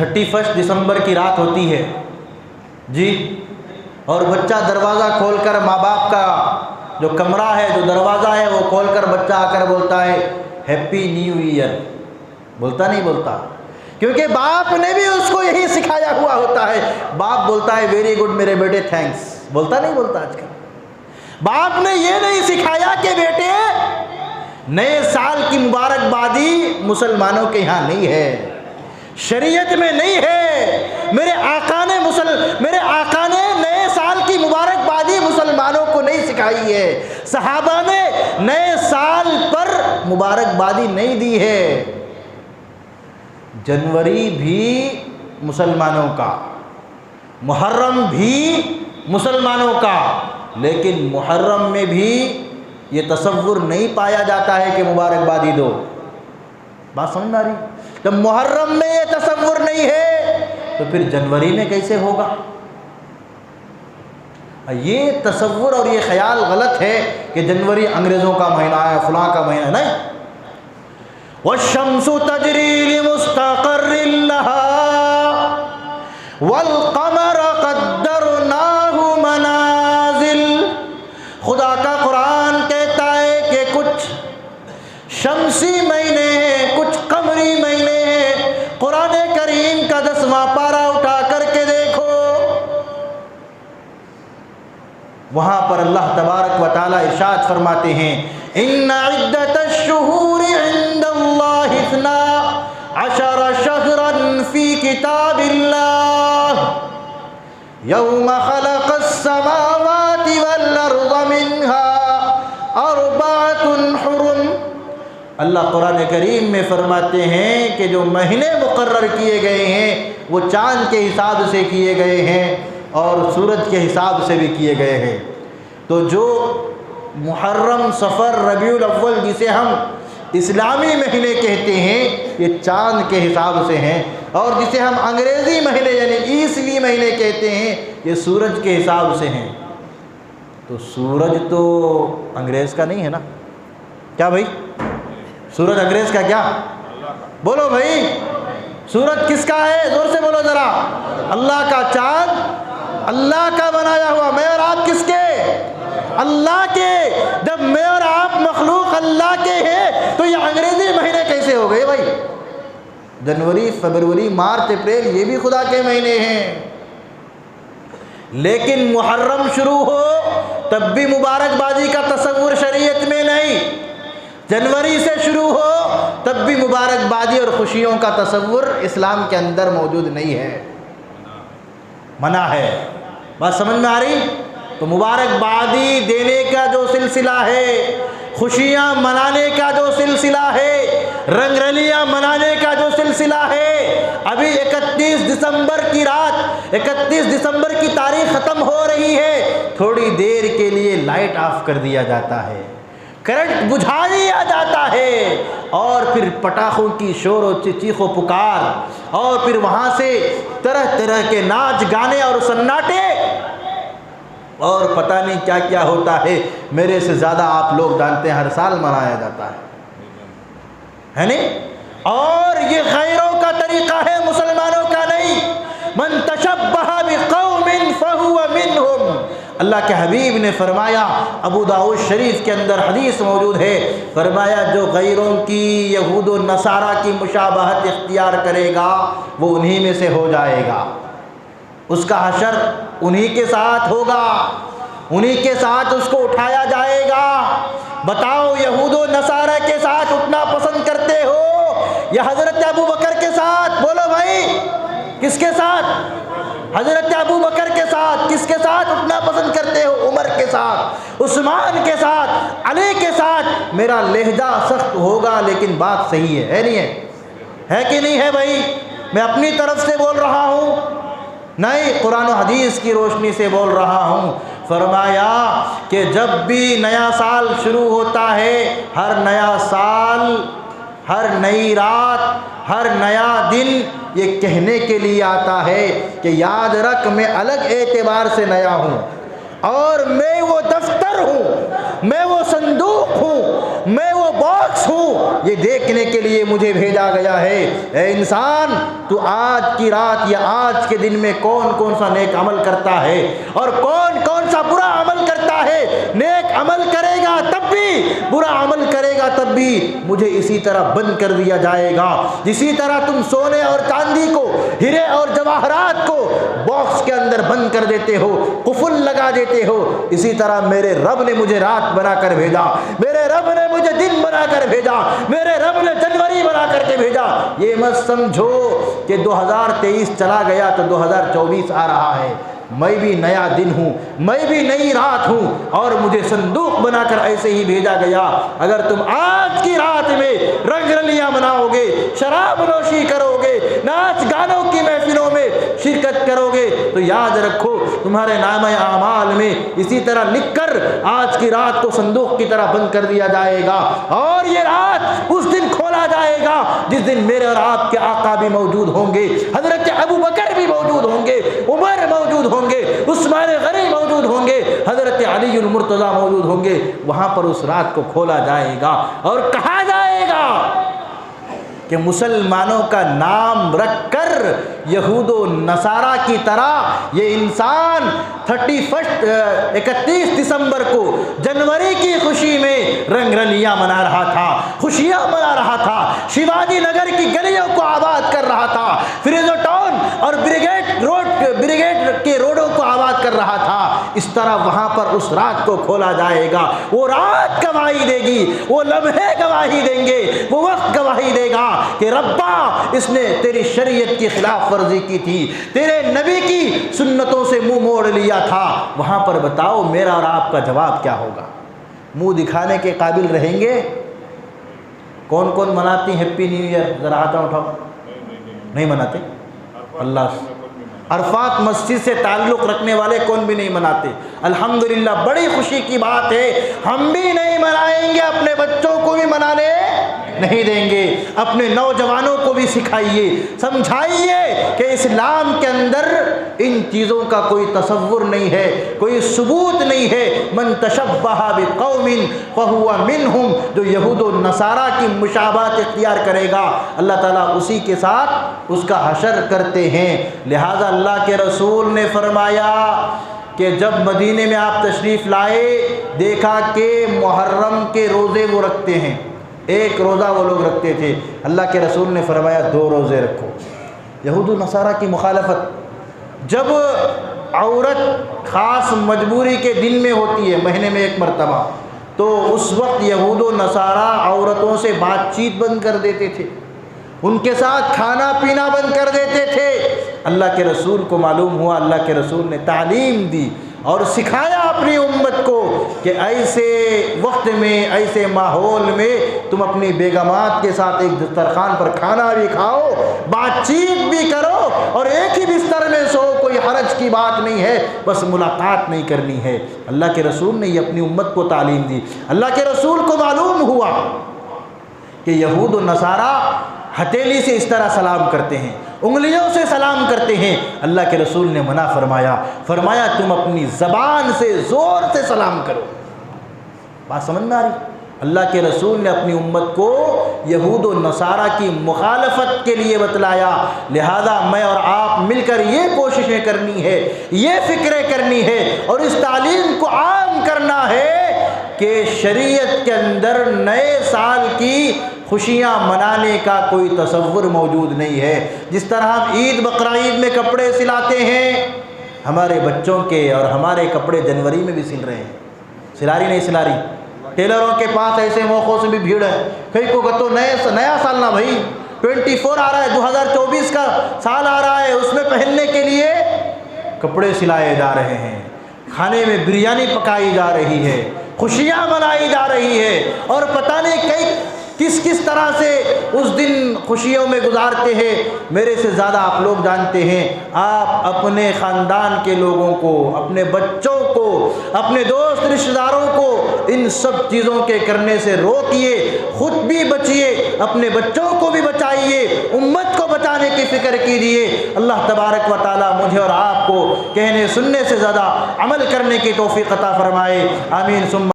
31 दिसंबर की रात होती है जी, और बच्चा दरवाज़ा खोलकर, माँ बाप का जो कमरा है, जो दरवाज़ा है, वो खोलकर बच्चा आकर बोलता है हैप्पी न्यू ईयर। बोलता नहीं बोलता? क्योंकि बाप ने भी उसको यही सिखाया हुआ होता है। बाप बोलता है वेरी गुड मेरे बेटे, थैंक्स। बोलता नहीं बोलता? आजकल बाप ने ये नहीं सिखाया कि बेटे नए साल की मुबारकबादी मुसलमानों के यहाँ नहीं है, शरीयत में नहीं है। मेरे आका ने नए साल की मुबारकबादी मुसलमानों को नहीं सिखाई है। सहाबा ने नए साल पर मुबारकबादी नहीं दी है। जनवरी भी मुसलमानों का, मुहर्रम भी मुसलमानों का, लेकिन मुहर्रम में भी ये तसव्वुर नहीं पाया जाता है कि मुबारकबादी दो। बात समझ में आ रही? जब मुहर्रम में ये तसव्वुर नहीं है तो फिर जनवरी में कैसे होगा? ये तसव्वुर और ये ख्याल गलत है कि जनवरी अंग्रेज़ों का महीना है, फलां का महीना नहीं। वश्शम्सु तजरी लिमुस्तक़र्रिन लहा वल क़मर क़द्दरनाहु मनाज़िल। खुदा का कुरान कहता है कि कुछ शम्सी महीने हैं, कुछ कमरी महीने हैं। कुरान करीम का 10वां पारा उठा करके देखो, वहाँ पर अल्लाह तबारक व तआला इरशाद फरमाते हैं इन्ना इद्दतश्शुहूरि इंदल्लाहि 12 शहरन फी किताबिल्लाह यौमा खलक़स समावाति वल अर्ज़ मिन्हा अर्बअतुन हुरुम। अल्लाह कुरान करीम में फरमाते हैं कि जो महीने मुकर्रर किए गए हैं वो चाँद के हिसाब से किए गए हैं और सूरज के हिसाब से भी किए गए हैं। तो जो मुहर्रम, सफ़र, रबीउल अव्वल जिसे हम इस्लामी महीने कहते हैं ये चाँद के हिसाब से हैं, और जिसे हम अंग्रेज़ी महीने यानी ईसवी महीने कहते हैं ये सूरज के हिसाब से हैं। तो सूरज तो अंग्रेज़ का नहीं है ना? क्या भाई? सूरज अंग्रेज़ का क्या? बोलो भाई, सूरज किसका है? ज़ोर से बोलो ज़रा। अल्लाह का। चाँद अल्लाह का बनाया हुआ। मैं और आप किसके? अल्लाह के। जब मैं और आप मखलूक अल्लाह के हैं तो ये अंग्रेज़ी महीने कैसे हो गए भाई? जनवरी, फरवरी, मार्च, अप्रैल ये भी खुदा के महीने हैं। लेकिन मुहर्रम शुरू हो तब भी मुबारकबाजी का तसव्वुर शरीयत में नहीं। जनवरी से शुरू हो तब भी मुबारकबादी और खुशियों का तसव्वुर इस्लाम के अंदर मौजूद नहीं है, मना है। बात समझ में आ रही? तो मुबारकबादी देने का जो सिलसिला है, खुशियाँ मनाने का जो सिलसिला है, रंगरलियाँ मनाने का जो सिलसिला है, अभी 31 दिसंबर की रात, 31 दिसंबर की तारीख ख़त्म हो रही है, थोड़ी देर के लिए लाइट ऑफ कर दिया जाता है, करंट बुझा दिया जाता है, और फिर पटाखों की शोर और चीखो पुकार, और फिर वहाँ से तरह तरह के नाच गाने और सन्नाटे और पता नहीं क्या क्या होता है। मेरे से ज़्यादा आप लोग जानते हैं, हर साल मनाया जाता है नहीं? और ये गैरों का तरीक़ा है, मुसलमानों का नहीं। मन तशब्बह बिक़ौमिन फहुव मिनहुम। अल्लाह के हबीब ने फरमाया, अबू दाऊद शरीफ के अंदर हदीस मौजूद है, फरमाया जो गैरों की, यहूद व नसारा की मुशाबहत इख्तियार करेगा वो उन्हीं में से हो जाएगा, उसका हशर उन्हीं के साथ होगा, उन्हीं के साथ उसको उठाया जाएगा। बताओ, यहूद व नसारा के साथ उठना पसंद करते हो या हज़रत अबू बकर के साथ? बोलो भाई, किसके साथ? हज़रत अबू बकर के साथ। किसके साथ उठना पसंद करते हो? उमर के साथ, उस्मान के साथ, अली के साथ। मेरा लहजा सख्त होगा लेकिन बात सही है नहीं है? है कि नहीं है भाई? मैं अपनी तरफ से बोल रहा हूँ नहीं, कुरान और हदीस की रोशनी से बोल रहा हूँ। फरमाया कि जब भी नया साल शुरू होता है, हर नया साल, हर नई रात, हर नया दिन ये कहने के लिए आता है कि याद रख मैं अलग एतबार से नया हूँ, और मैं वो दफ्तर हूँ, मैं वो संदूक हूँ, मैं वो बॉक्स हूँ, ये देखने के लिए मुझे भेजा गया है। ए इंसान, तू आज की रात या आज के दिन में कौन कौन सा नेक अमल करता है और कौन कौन सा बुरा अमल करता है। नेक अमल करेगा तब भी, बुरा अमल करेगा तब भी मुझे इसी तरह बंद कर दिया जाएगा। जिसी तरह तुम सोने और चांदी को, हीरे और जवाहरात को बॉक्स के अंदर बंद कर देते हो, कुफुल लगा देते हो, इसी तरह मेरे रब ने मुझे रात बनाकर भेजा, मेरे रब ने मुझे दिन बनाकर भेजा, मेरे रब ने जनवरी बना करके भेजा। ये मत समझो कि 2023 चला गया तो 2024 आ रहा है। मैं भी नया दिन हूँ, मैं भी नई रात हूँ और मुझे संदूक बनाकर ऐसे ही भेजा गया। अगर तुम आज की रात में रंगरलियाँ मनाओगे, शराब नोशी करोगे, नाच गानों की महफिलों में शिरकत करोगे, तो याद रखो तुम्हारे नामे आमाल में इसी तरह लिखकर आज की रात को संदूक की तरह बंद कर दिया जाएगा। और ये रात उस दिन खोला जाएगा जिस दिन मेरे और आपके आका भी मौजूद होंगे, हजरत अबू बकर भी मौजूद होंगे, उमर मौजूद होंगे, उस्मान गनी मौजूद होंगे, हजरत अली मुर्तज़ा मौजूद होंगे। वहां पर उस रात को खोला जाएगा और कहा जाएगा कि मुसलमानों का नाम रखकर यहूदो नसारा की तरह ये इंसान 31 दिसंबर को जनवरी की खुशी में रंगरलियां मना रहा था, खुशियां मना रहा था, शिवाजी नगर की गलियों को आबाद कर रहा था, फिरोजो टाउन और ब्रिगेड के रोडों को आबाद कर रहा था। इस तरह वहां पर उस रात को खोला जाएगा। वो रात गवाही देगी, वो लम्हे गवाही देंगे, वो वक्त गवाही देगा कि रब्बा, इसने तेरी शरीयत की खिलाफ वर्जी की थी, तेरे नबी की सुन्नतों से मुंह मोड़ लिया था। वहां पर बताओ मेरा और आपका जवाब क्या होगा? मुंह दिखाने के काबिल रहेंगे? कौन कौन मनाती हैप्पी न्यू ईयर? जरा हाथ उठाओ। नहीं मनाते? अल्लाह, अरफात मस्जिद से ताल्लुक़ रखने वाले कौन भी नहीं मनाते। अल्हम्दुलिल्लाह, बड़ी खुशी की बात है। हम भी नहीं मनाएंगे, अपने बच्चों को भी मनाने नहीं देंगे, अपने नौजवानों को भी सिखाइए, समझाइए कि इस्लाम के अंदर इन चीज़ों का कोई तसव्वुर नहीं है, कोई सबूत नहीं है। मन तशब्बहा बिक़ौमिन फ़हुवा मिनहुम, जो यहूद व नसारा की मुशाबहत इख्तियार करेगा, अल्लाह ताला उसी के साथ उसका हशर करते हैं। लिहाजा अल्लाह के रसूल ने फरमाया कि जब मदीने में आप तशरीफ़ लाए, देखा कि मुहर्रम के रोज़े वो रखते हैं, एक रोज़ा वो लोग रखते थे। अल्लाह के रसूल ने फरमाया 2 रोज़े रखो। यहूद नसारा की मुखालफत, जब औरत ख़ास मजबूरी के दिन में होती है, महीने में 1 मरतबा, तो उस वक्त यहूद नसारा औरतों से बातचीत बंद कर देते थे, उनके साथ खाना पीना बंद कर देते थे। अल्लाह के रसूल को मालूम हुआ, अल्लाह के रसूल ने तालीम दी और सिखाया अपनी उम्मत को कि ऐसे वक्त में, ऐसे माहौल में तुम अपनी बेगमात के साथ एक दस्तरखान पर खाना भी खाओ, बातचीत भी करो और एक ही बिस्तर में सो, कोई हरज की बात नहीं है, बस मुलाकात नहीं करनी है। अल्लाह के रसूल ने ये अपनी उम्मत को तालीम दी। अल्लाह के रसूल को मालूम हुआ कि यहूद और नसारा हथेली से इस तरह सलाम करते हैं, उंगलियों से सलाम करते हैं। अल्लाह के रसूल ने मना फरमाया, फरमाया तुम अपनी ज़बान से ज़ोर से सलाम करो। बात समझ में आ रही? अल्लाह के रसूल ने अपनी उम्मत को यहूद और नसारा की मुखालफत के लिए बतलाया। लिहाजा मैं और आप मिलकर ये कोशिशें करनी है, ये फ़िक्रें करनी है और इस तालीम को आम करना है कि शरीयत के अंदर नए साल की खुशियाँ मनाने का कोई तसव्वुर मौजूद नहीं है। जिस तरह हम ईद बकरा ईद में कपड़े सिलाते हैं, हमारे बच्चों के और हमारे कपड़े जनवरी में भी सिल रहे हैं। सिला रही नहीं सिला रही? टेलरों के पास ऐसे मौक़ों से भी भीड़ है। कई को तो नया साल ना भाई, 24 आ रहा है, 2024 का साल आ रहा है, उसमें पहनने के लिए कपड़े सिलाए जा रहे हैं, खाने में बिरयानी पकाई जा रही है, खुशियाँ मनाई जा रही है और पता नहीं किस किस तरह से उस दिन खुशियों में गुजारते हैं, मेरे से ज़्यादा आप लोग जानते हैं। आप अपने ख़ानदान के लोगों को, अपने बच्चों को, अपने दोस्त रिश्तेदारों को इन सब चीज़ों के करने से रोकिए, ख़ुद भी बचिए, अपने बच्चों को भी बचाइए, उम्मत को बचाने की फ़िक्र कीजिए। अल्लाह तबारक व तआला मुझे और आपको कहने सुनने से ज़्यादा अमल करने की तौफ़ीक़ अता फ़रमाए। आमीन।